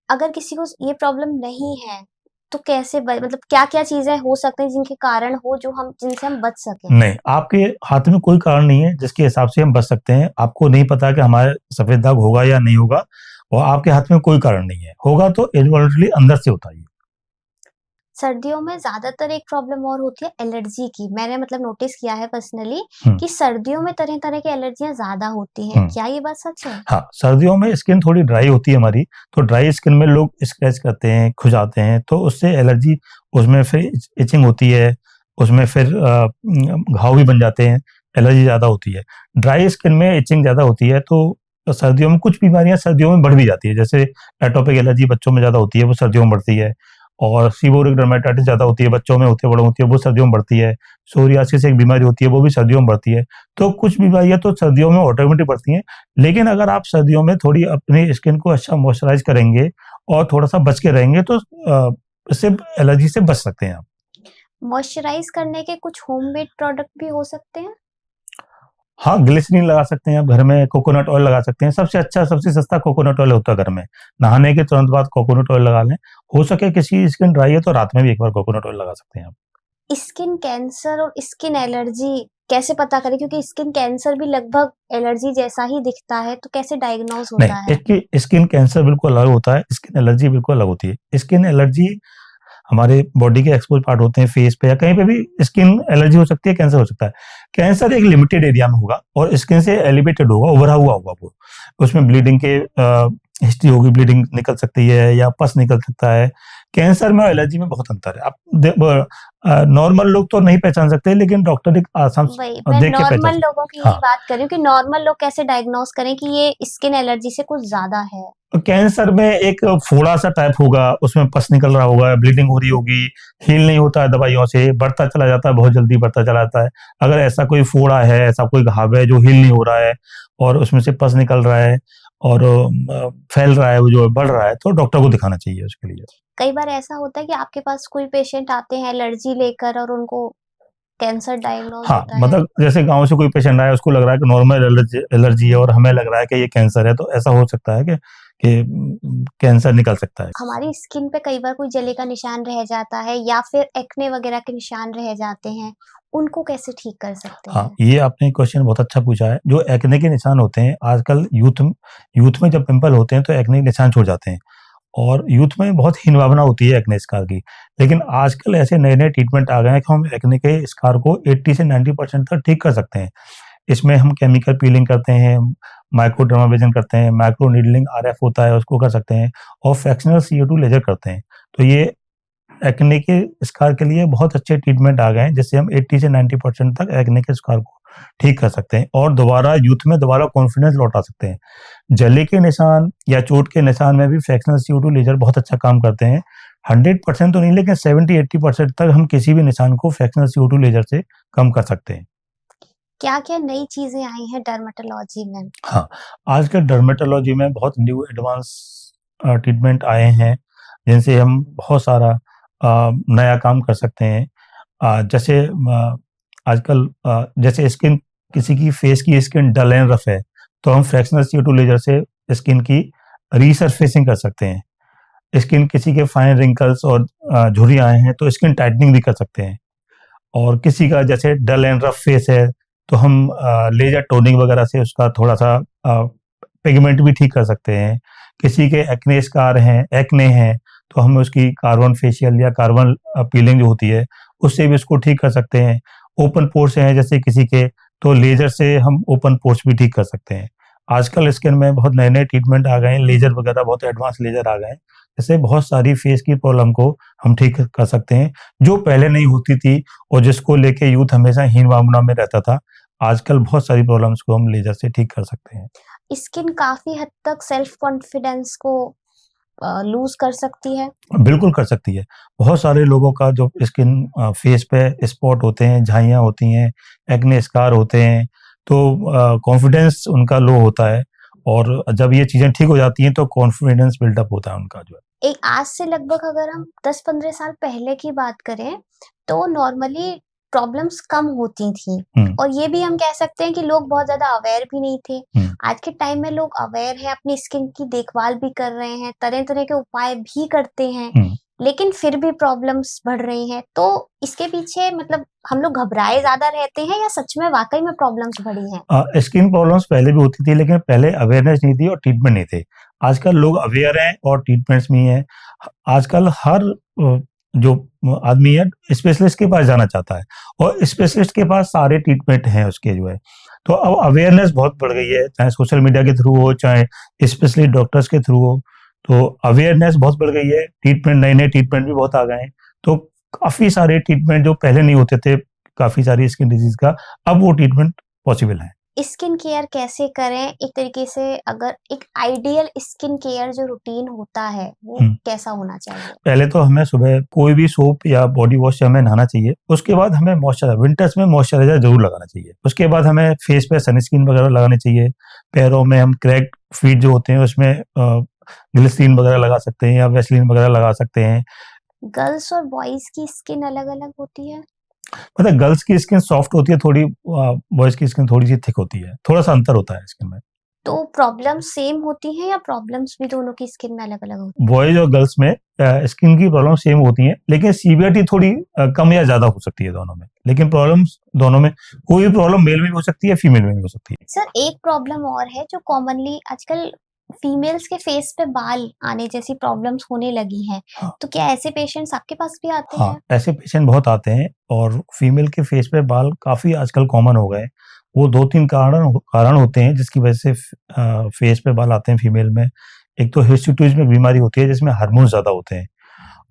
अगर किसी को ये प्रॉब्लम नहीं है, तो कैसे ब मतलब क्या-क्या चीज़ें हो सकती हैं जिनके कारण हो जो हम जिनसे हम बच सकें? नहीं, आपके हाथ में कोई कारण नहीं है जिसके हिसाब से हम बच सकते हैं। आपको नहीं पता कि हमारे सफ़ेद दाग होगा या नहीं होगा, और आपके हाथ में कोई कारण नहीं है। होगा तो इनवॉलंटरी अंदर से होता है ये। सर्दियों में ज़्यादातर एक प्रॉब्लम और होती है एलर्जी की। मैंने मतलब नोटिस किया है पर्सनली हुँ, कि सर्दियों में तरह-तरह की एलर्जियाँ ज़्यादा होती हैं। हुँ। क्या ये बात सच है? हाँ, सर्दियों में स्किन थोड़ी ड्राई होती है हमारी, तो ड्राई स्किन में लोग स्क्रैच करते हैं, खुजाते हैं, तो उससे एलर्जी, उसमें फिर इचिंग होती है, उसमें फिर घाव भी बन जाते हैं, एलर्जी ज़्यादा होती है। ड्राई स्किन में इचिंग ज़्यादा होती है, तो सर्दियों में कुछ बीमारियाँ सर्दियों में बढ़ भी जाती है, जैसे एटोपिक एलर्जी बच्चों में ज़्यादा होती है, वो सर्दियों में बढ़ती है, और सीबोरिक डर्मेटाइटिस ज़्यादा होती है, बच्चों में होती है, बड़ों में होती है, वो सर्दियों में बढ़ती है। सोरियासिस एक बीमारी होती है, वो भी सर्दियों में बढ़ती है। तो कुछ बीमारियाँ तो सर्दियों में ऑटोमेटिक बढ़ती हैं। लेकिन अगर आप सर्दियों में थोड़ी अपनी स्किन को अच्छा मॉइस्चराइज़ करेंगे और थोड़ा-सा बच के रहेंगे, तो इससे एलर्जी से बच सकते हैं आप। मॉइस्चराइज़ करने के कुछ होममेड प्रोडक्ट भी हो सकते हैं? हाँ, ग्लिसरीन लगा सकते हैं आप घर में, कोकोनट ऑयल लगा सकते हैं। सबसे अच्छा, सबसे सस्ता कोकोनट ऑयल होता है घर में। नहाने के तुरंत बाद कोकोनट ऑयल लगा लें। हो सके किसी की स्किन ड्राई है, तो रात में भी एक बार कोकोनट ऑयल लगा सकते हैं आप। स्किन कैंसर और स्किन एलर्जी कैसे पता करें? क्योंकि स्किन कैंसर भी लगभग एलर्जी जैसा ही दिखता है, तो कैसे डायग्नोज़ नहीं, होता है? इसकी स्किन कैंसर बिल्कुल अलग होता है, स्किन एलर्जी बिल्कुल अलग होती है। स्किन एलर्जी हमारे बॉडी के एक्सपोज़ पार्ट होते हैं, फेस पे या कहीं पे भी स्किन एलर्जी हो सकती है, कैंसर हो सकता है। कैंसर एक लिमिटेड एरिया में होगा और स्किन से एलिवेटेड होगा, उभरा हुआ होगा वो। उसमें ब्लीडिंग के हिस्ट्री होगी, ब्लीडिंग निकल सकती है या पस निकल सकता है। कैंसर में और एलर्जी में बहुत अंतर है। आप नॉर्मल लोग तो नहीं पहचान सकते, लेकिन डॉक्टर एक आसाम वही, मैं देख के पहचान नॉर्मल सकते लोगों की हैं। ही हाँ। बात कर रही हूँ कि नॉर्मल लोग कैसे डायग्नोज़ करें कि ये स्किन एलर्जी से कुछ ज़्यादा है? कैंसर में एक फोड़ा सा टाइप होगा, उसमें पस निकल रहा होगा, ब्लीडिंग हो रही होगी, हील नहीं होता है दवाइयों से, बढ़ता चला जाता है, बहुत जल्दी बढ़ता चला जाता है। अगर ऐसा कोई फोड़ा है, ऐसा कोई घाव है जो हील नहीं हो रहा है और उसमें से पस निकल रहा है और फैल रहा है, वो जो बढ़ रहा है, तो डॉक्टर को दिखाना चाहिए उसके लिए। कई बार ऐसा होता है कि आपके पास कोई पेशेंट आते हैं एलर्जी लेकर और उनको कैंसर डायग्नोज़ हाँ, होता है। मतलब जैसे गाँव से कोई पेशेंट आया, उसको लग रहा है कि नॉर्मल एलर्जी एलर्जी है और हमें लग रहा है कि ये कैंसर है, तो ऐसा हो सकता है कि कैंसर निकल सकता है। हमारी स्किन पे कई बार कोई जले का निशान रह जाता है या फिर एक्ने वगैरह के निशान रह जाते हैं, उनको कैसे ठीक कर सकते हाँ, हैं? ये आपने क्वेश्चन बहुत अच्छा पूछा है। जो एक्ने के निशान होते हैं, आजकल यूथ में जब पिंपल होते हैं, तो एक्ने के निशान छूट जाते हैं और यूथ में बहुत हीन भावना होती है एक्ने स्कार की। लेकिन आजकल ऐसे नए-नए ट्रीटमेंट आ गए हैं कि हम एक्ने के स्कार को 80 से 90% तक ठीक कर सकते हैं। इसमें हम केमिकल पीलिंग करते हैं, माइक्रोडर्माब्रेजन करते हैं, माइक्रो नीडलिंग आरएफ होता है उसको कर सकते हैं, और फ्रैक्शनल CO2 लेजर करते हैं। तो ये एक्ने के स्कार के लिए बहुत अच्छे ट्रीटमेंट आ गए हैं, जिससे हम 80 से 90% तक एक्ने के स्कार को ठीक कर सकते हैं और दोबारा यूथ में दोबारा कॉन्फिडेंस लौटा सकते हैं। जले के निशान या चोट के निशान में भी फ्रैक्शनल CO2 लेजर बहुत अच्छा काम करते हैं। 100% तो नहीं, लेकिन 70-80% तक हम किसी भी निशान को फ्रैक्शनल CO2 लेजर से कम कर सकते हैं। क्या-क्या नई चीज़ें आई हैं डर्मेटोलॉजी में? हाँ, आजकल डर्मेटोलॉजी में बहुत न्यू एडवांस ट्रीटमेंट आए हैं, जिनसे हम बहुत सारा नया काम कर सकते हैं। जैसे आजकल जैसे स्किन, किसी की फेस की स्किन डल एंड रफ है, तो हम फ्रैक्शनल CO2 लेजर से स्किन की रीसरफेसिंग कर सकते हैं। स्किन किसी के फाइन रिंकल्स और झुर्रियाँ आए हैं, तो स्किन टाइटनिंग भी कर सकते हैं। और किसी का जैसे डल एंड रफ फेस है, तो हम लेजर टोनिंग वगैरह से उसका थोड़ा-सा पिगमेंट भी ठीक कर सकते हैं। किसी के एक्ने स्कार हैं, एक्ने हैं, तो हम उसकी कार्बन फेशियल या कार्बन पीलिंग जो होती है, उससे भी उसको ठीक कर सकते हैं। ओपन पोर्स हैं जैसे किसी के, तो लेजर से हम ओपन पोर्स भी ठीक कर सकते हैं। आजकल स्किन में बहुत नए-नए ट्रीटमेंट आ गए हैं, लेजर वगैरह बहुत एडवांस लेजर आ गए हैं। इससे बहुत सारी फेस की प्रॉब्लम को हम ठीक कर सकते हैं, जो पहले नहीं होती थी और जिसको लेके यूथ हमेशा हीन-भावना में रहता था। आजकल बहुत सारी प्रॉब्लम्स को हम लेजर से ठीक कर सकते हैं। स्किन काफ़ी हद तक सेल्फ कॉन्फिडेंस को लूज़ कर सकती है? बिल्कुल कर सकती है। बहुत सारे लोगों का जो स्किन फेस पे स्पॉट होते हैं, झाइयाँ होती हैं, एक्ने स्कार होते हैं, तो कॉन्फिडेंस उनका लो होता है, और जब ये चीज़ें ठीक हो जाती हैं तो कॉन्फिडेंस बिल्डअप होता है उनका जो है। एक आज से लगभग अगर हम 10-15 साल पहले की बात करें, तो नॉर्मली प्रॉब्लम्स कम होती थी हुँ, और ये भी हम कह सकते हैं कि लोग बहुत ज़्यादा अवेयर भी नहीं थे। हुँ, आज के टाइम में लोग अवेयर हैं, अपनी स्किन की देखभाल भी कर रहे हैं, तरह-तरह के उपाय भी करते हैं, हुँ। लेकिन फिर भी प्रॉब्लम्स बढ़ रही हैं। तो इसके पीछे मतलब हम लोग घबराए ज़्यादा रहते हैं या सच में वाक़ई में प्रॉब्लम्स बढ़ी हैं? स्किन प्रॉब्लम्स पहले भी होती थी, लेकिन पहले अवेयरनेस नहीं थी और ट्रीटमेंट नहीं थे। आजकल लोग अवेयर हैं और ट्रीटमेंट्स भी हैं। आजकल हर जो आदमी है स्पेशलिस्ट के पास जाना चाहता है, और स्पेशलिस्ट के पास सारे ट्रीटमेंट हैं उसके जो है। तो अब अवेयरनेस बहुत बढ़ गई है, चाहे सोशल मीडिया के थ्रू हो, चाहे स्पेशलिस्ट डॉक्टर्स के थ्रू हो। तो अवेयरनेस बहुत बढ़ गई है, ट्रीटमेंट, नए-नए ट्रीटमेंट भी बहुत आ गए हैं। तो काफ़ी सारे ट्रीटमेंट जो पहले नहीं होते थे, काफ़ी सारी स्किन डिजीज़ का, अब वो ट्रीटमेंट पॉसिबल है। स्किन केयर कैसे करें? एक तरीके से अगर एक आइडियल स्किन केयर जो रूटीन होता है, वो हुँ। कैसा होना चाहिए? पहले तो हमें सुबह कोई भी सोप या बॉडी वॉश से हमें नहाना चाहिए। उसके बाद हमें विंटर्स में मॉइस्चराइज़र ज़रूर लगाना चाहिए। उसके बाद हमें फेस पे सनस्क्रीन वगैरह लगानी चाहिए। पैरों में हम क्रैक्ड फीट जो होते हैं उसमें ग्लिसरीन वगैरह लगा सकते हैं या वैसलीन वगैरह लगा सकते हैं। गर्ल्स और बॉयज़ की स्किन अलग-अलग होती है? मतलब गर्ल्स की स्किन सॉफ्ट होती है थोड़ी, बॉयज़ की स्किन थोड़ी-सी थिक होती है। थोड़ा-सा अंतर होता है स्किन में। तो प्रॉब्लम्स सेम होती हैं या प्रॉब्लम्स भी दोनों की स्किन में अलग-अलग होती बॉयज़ और गर्ल्स में स्किन की प्रॉब्लम सेम होती हैं, लेकिन सीवियरिटी थोड़ी कम या ज़्यादा हो सकती है दोनों में। लेकिन प्रॉब्लम्स दोनों में, कोई भी प्रॉब्लम मेल में भी हो सकती है, फीमेल में भी हो सकती है। है? सर एक प्रॉब्लम और है जो कॉमनली आजकल फीमेल्स के फेस पे बाल आने जैसी प्रॉब्लम्स होने लगी हैं। हाँ, तो क्या ऐसे पेशेंट्स आपके पास भी आते हाँ, हैं? ऐसे पेशेंट बहुत आते हैं, और फीमेल के फेस पे बाल काफ़ी आजकल कॉमन हो गए हैं। वो 2-3 कारण होते हैं जिसकी वजह से फेस पे बाल आते हैं फीमेल में। एक तो हिर्सुटुइज़म एक बीमारी होती है जिसमें हार्मोन्स ज़्यादा होते हैं,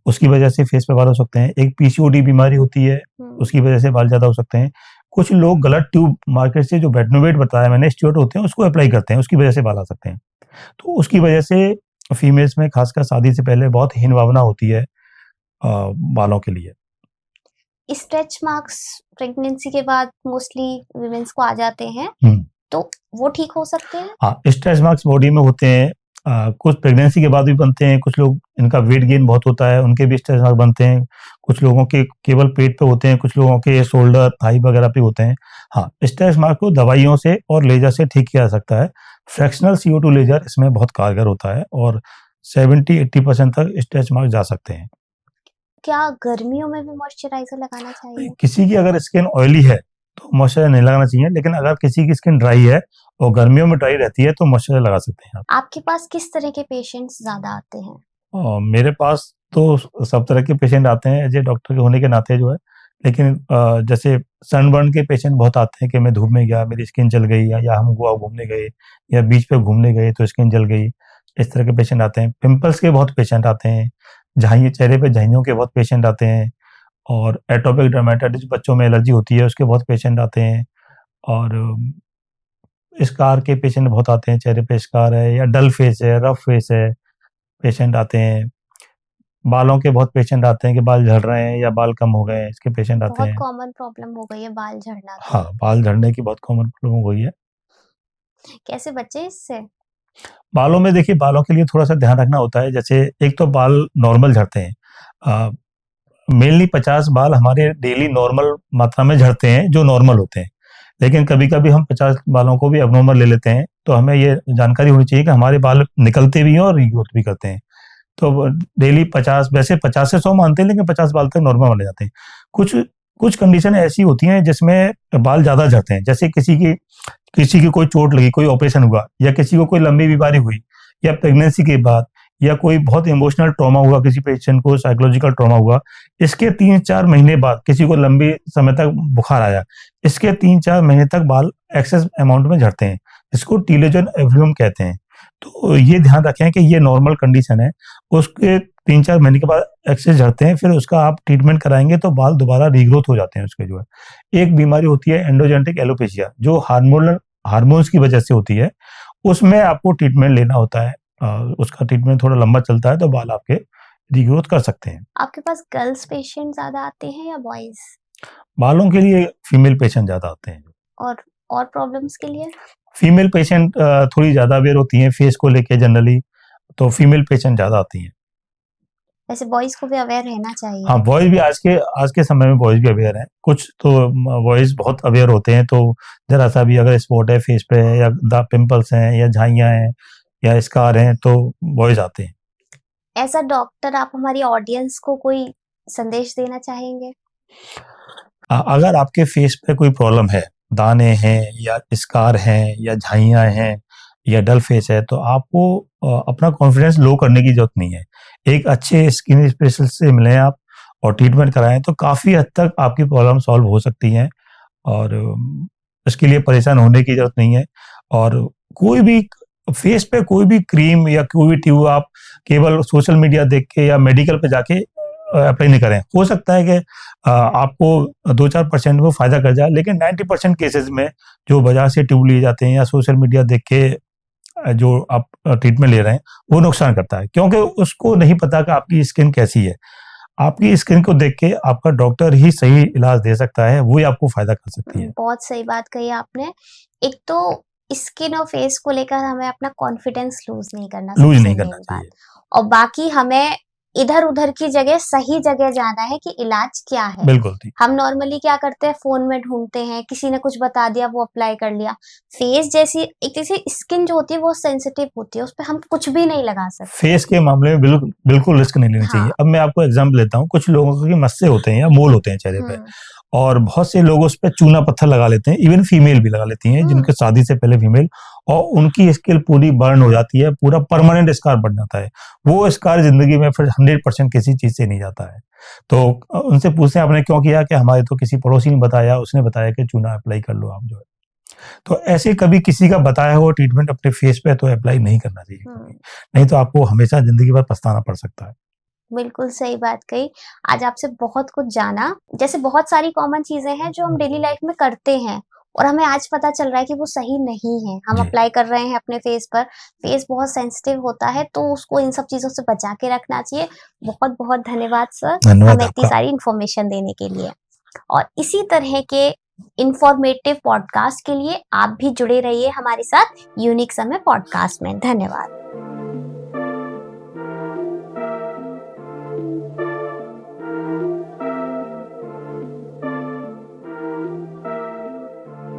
उसकी वजह से फेस पे बाल हो सकते हैं। एक पीसीओडी बीमारी होती है, हुँ। उसकी वजह से बाल ज़्यादा हो सकते हैं। कुछ लोग गलत ट्यूब मार्केट से जो बेटनोवेट बताया मैंने, स्टेरॉइड होते हैं, उसको अप्लाई करते हैं, उसकी वजह से बाल आ सकते हैं। तो उसकी वजह से फीमेल्स में खासकर शादी से पहले बहुत हीन भावना होती है बालों के लिए। स्ट्रेच मार्क्स प्रेगनेंसी के बाद मोस्टली वुमेन्स को आ जाते हैं, हुँ। तो वो ठीक हो सकते हैं? हाँ, स्ट्रेच मार्क्स बॉडी में होते हैं। कुछ प्रेगनेंसी के बाद भी बनते हैं, कुछ लोग इनका वेट गेन बहुत होता है, उनके भी स्ट्रेच मार्क बनते हैं। कुछ लोगों के केवल पेट पे होते हैं, कुछ लोगों के शोल्डर, थाई वगैरह पे होते हैं। हाँ, स्ट्रेच मार्क को दवाइयों से और लेज़र से ठीक किया जा सकता है। फ्रैक्शनल CO2 लेज़र इसमें बहुत कारगर होता है, और 70-80% तक स्ट्रेच मार्क जा सकते हैं। क्या गर्मियों में भी मॉइस्चराइज़र लगाना चाहिए? किसी की अगर स्किन ऑयली है, तो मॉइस्चराइज़र नहीं लगाना चाहिए, लेकिन अगर किसी की स्किन ड्राई है और गर्मियों में ड्राई रहती है, तो मॉइस्चराइज़र लगा सकते हैं आप। आपके पास किस तरह के पेशेंट्स ज़्यादा आते हैं? मेरे पास तो सब तरह के पेशेंट आते हैं, एज़ ए डॉक्टर के होने के नाते जो है, लेकिन जैसे सनबर्न के पेशेंट बहुत आते हैं कि मैं धूप में गया, मेरी स्किन जल गई, या हम गोवा घूमने गए या बीच पे घूमने गए तो स्किन जल गई। इस तरह के पेशेंट आते हैं। पिंपल्स के बहुत पेशेंट आते हैं, चेहरे पे झाइयों के बहुत पेशेंट आते हैं, और एटोपिक डर्मेटाइटिस बच्चों में एलर्जी होती है उसके बहुत पेशेंट आते हैं, और स्कार के पेशेंट बहुत आते हैं, चेहरे पे स्कार है या डल फेस है, रफ फेस है, पेशेंट आते हैं। बालों के बहुत पेशेंट आते हैं कि बाल झड़ रहे हैं या बाल कम हो गए हैं, इसके पेशेंट आते बहुत हैं। कॉमन प्रॉब्लम हो गई है बाल झड़ना तो। हाँ, बाल झड़ने की बहुत कॉमन प्रॉब्लम हो गई है। कैसे बचे इससे? बालों में देखिए, बालों के लिए थोड़ा-सा ध्यान रखना होता है। जैसे एक तो बाल नॉर्मल झड़ते हैं। मेनली 50 बाल हमारे डेली नॉर्मल मात्रा में झड़ते हैं, जो नॉर्मल होते हैं। लेकिन कभी-कभी हम 50 बालों को भी एब्नॉर्मल ले लेते हैं, तो हमें ये जानकारी होनी चाहिए कि हमारे बाल निकलते भी हैं और रीग्रोथ भी करते हैं। तो डेली 50, वैसे 50 से 100 मानते हैं, लेकिन 50 बाल तक नॉर्मल माने जाते हैं। कुछ कुछ कंडीशन ऐसी होती हैं जिसमें बाल ज़्यादा झड़ते हैं। जैसे किसी की कोई चोट लगी, कोई ऑपरेशन हुआ, या किसी को कोई लंबी बीमारी हुई, या प्रेगनेंसी के बाद, या कोई बहुत इमोशनल ट्रॉमा हुआ, किसी पेशेंट को साइकोलॉजिकल ट्रॉमा हुआ, इसके 3-4 महीने बाद किसी को लंबे समय तक बुखार आया, इसके 3-4 महीने तक बाल एक्सेस अमाउंट में झड़ते हैं। इसको टीलोजन एवियम कहते हैं। तो ये ध्यान रखें कि ये नॉर्मल कंडीशन है। उसके 3-4 महीने के बाद एक्सेस झड़ते हैं, फिर उसका आप ट्रीटमेंट कराएँगे तो बाल दोबारा रीग्रोथ हो जाते हैं उसके जो है। एक बीमारी होती है एंडोजेनेटिक एलोपेशिया, जो हार्मोन्स की वजह से होती है। उसमें आपको ट्रीटमेंट लेना होता है। उसका ट्रीटमेंट थोड़ा लंबा चलता है, तो बाल आपके रीग्रोथ कर सकते हैं। आपके पास गर्ल्स पेशेंट ज़्यादा आते हैं या बॉयज़? बालों के लिए फीमेल पेशेंट ज़्यादा आते हैं। और प्रॉब्लम्स के लिए? फीमेल पेशेंट थोड़ी ज़्यादा अवेयर होती हैं फेस को लेके जनरली, तो फीमेल पेशेंट ज़्यादा आती हैं। वैसे बॉयज़ को भी अवेयर रहना चाहिए। हाँ, बॉयज़ भी आज के समय में बॉयज़ भी अवेयर हैं। कुछ तो बॉयज़ बहुत अवेयर होते हैं, तो ज़रा-सा भी अगर स्पॉट है फेस पे, या पिंपल्स हैं, या झाइयाँ हैं, या स्कार हैं, तो बॉयज़ आते हैं। एज़ अ डॉक्टर आप हमारी ऑडियंस को कोई संदेश देना चाहेंगे? अगर आपके फेस पे कोई प्रॉब्लम है, दाने हैं, या स्कार हैं, या झाइयाँ हैं, या डल फेस है, तो आपको अपना कॉन्फिडेंस लो करने की ज़रूरत नहीं है। एक अच्छे स्किन स्पेशलिस्ट से मिलें आप, और ट्रीटमेंट कराएँ, तो काफ़ी हद तक आपकी प्रॉब्लम सॉल्व हो सकती हैं, और इसके लिए परेशान होने की ज़रूरत नहीं है। और कोई भी फेस पे कोई भी क्रीम या कोई भी ट्यूब आप केवल सोशल मीडिया देख के या मेडिकल पे जाके अप्लाई नहीं करें। हो सकता है कि आपको 2-4% वो फ़ायदा कर जाए, लेकिन 90% केसेज़ में जो बाज़ार से ट्यूब लिए जाते हैं या सोशल मीडिया देख के जो आप ट्रीटमेंट ले रहे हैं, वो नुकसान करता है, क्योंकि उसको नहीं पता कि आपकी स्किन कैसी है। आपकी स्किन को देख के आपका डॉक्टर ही सही इलाज दे सकता है, वो ही आपको फ़ायदा कर सकती है। बहुत सही बात कही आपने। एक तो स्किन और फेस को लेकर हमें अपना कॉन्फिडेंस लूज़ नहीं करना लूज़ सबसे नहीं करना मेन बात। चाहिए। और बाकी हमें इधर-उधर की जगह सही जगह जाना है कि इलाज क्या है। बिल्कुल ठीक। हम नॉर्मली क्या करते हैं, फ़ोन में ढूँढते हैं, किसी ने कुछ बता दिया वो अप्लाई कर लिया। फेस जैसी एक जैसे स्किन जो होती है वो सेंसिटिव होती है, उसपे हम कुछ भी नहीं लगा सकते। फेस के मामले में बिल्कुल रिस्क नहीं लेना चाहिए। हाँ। अब मैं आपको एग्ज़ाम्पल देता हूँ, कुछ लोगों के मस्से होते हैं या मोल होते हैं चेहरे पे, हुँ। और बहुत से लोग उस पे चूना पत्थर लगा लेते हैं, इवन फीमेल भी लगा लेती हैं, जिनके शादी से पहले फीमेल, और उनकी स्किन पूरी बर्न हो जाती है, पूरा परमानेंट स्कार बन जाता है। वो स्कार ज़िंदगी में फिर 100% किसी चीज़ से नहीं जाता है। तो उनसे पूछते हैं आपने क्यों किया? कि हमारे तो किसी पड़ोसी ने बताया, उसने बताया कि चूना अप्लाई कर लो आप जो है। तो ऐसे कभी किसी का बताया हुआ ट्रीटमेंट अपने फेस पे तो अप्लाई नहीं करना चाहिए कभी। नहीं तो आपको हमेशा ज़िंदगी भर पछताना पड़ सकता है। बिल्कुल सही बात कही। आज आपसे बहुत कुछ जाना। जैसे बहुत सारी कॉमन चीज़ें हैं जो हम डेली लाइफ में करते हैं और हमें आज पता चल रहा है कि वो सही नहीं है। हम जी। अप्लाई कर रहे हैं अपने फेस पर, फेस बहुत सेंसिटिव होता है तो उसको इन सब चीज़ों से बचा के रखना चाहिए। बहुत-बहुत धन्यवाद सर, धन्यवाद हमें इतनी आपका। सारी इन्फॉर्मेशन देने के लिए। और इसी तरह के इन्फॉर्मेटिव पॉडकास्ट के लिए आप भी जुड़े रहिए हमारे साथ यूनिक समय पॉडकास्ट में। धन्यवाद।